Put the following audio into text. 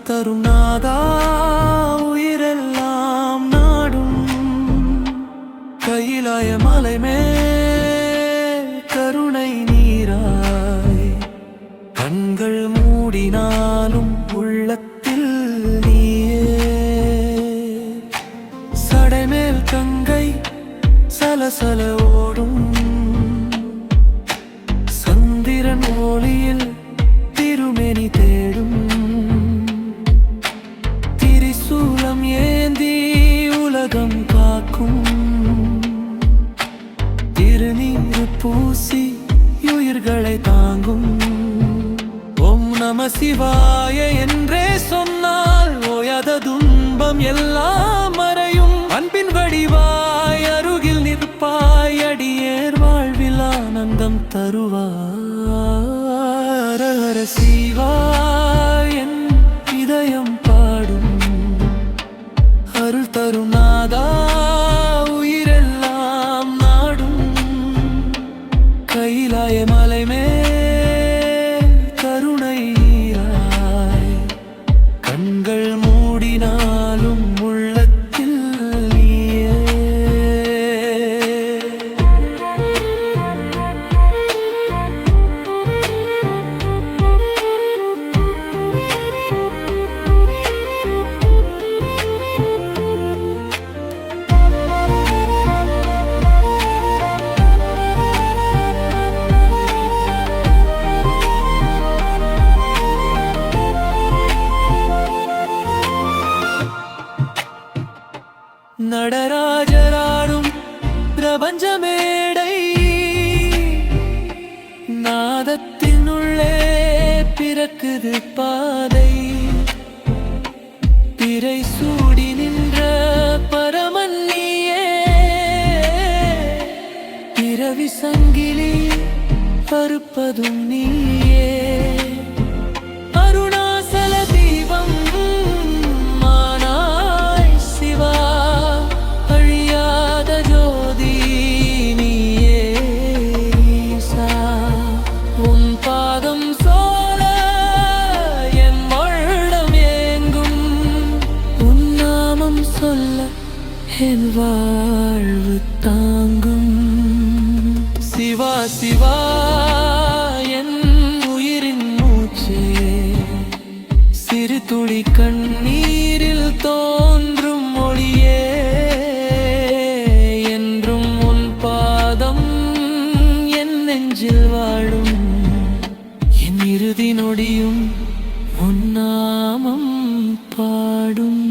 தரும் நாதா உயிரெல்லாம் நாடும் கையிலாய மலை மேல் கருணை நீராய் கண்கள் மூடினாலும் உள்ளத்தில் நீயே சடைமேல் கங்கை சலசல ஓடும் சந்திரன் ஒளியில் திருமேனி தேடும் திரிசூலம் ஏந்தி உலகம் காக்கும் திருநீறு பூசி உயிர்களை தாங்கும் ஓம் நம சிவாய என்றே சொன்னால் ஓயாத துன்பம் எல்லாம் மறையும் அன்பின் வடிவாய் அருகில் நிற்பாய் அடியேர் வாழ்வில் ஆனந்தம் தருவார் ஹர சிவாய் என் இதயம் பாடும் அருள் தரும் நாதா உயிரெல்லாம் நாடும் கையிலாய மலை மேல் கருணை நீராய் கண்கள் மூடினாலும் உள்ளத்தில் நீயே நடராஜராடும் பிரபஞ்சமேடை நாதத்தினுள்ளே பிறக்குது பாதை பிறை சூடி நின்ற பரமன் நீயே பிறவி சங்கிலி பருப்பதும் நீயே அருணாசல தீபம் மானாய் சிவா அழியாத ஜோதி நீயே ஈசா உன் பாதம் சோல என் உள்ளம் ஏங்கும் உன் நாமம் சொல்ல என் வாழ்வு தாங்கும் சிவா சிவா என் உயிரின் மூச்சே சிறு துளி கண்ணீரில் தோன்றும் மொழியே என்றும் உன் பாதம் என் நெஞ்சில் வாழும் என் இறுதி நொடியும் உன் நாமம் பாடும்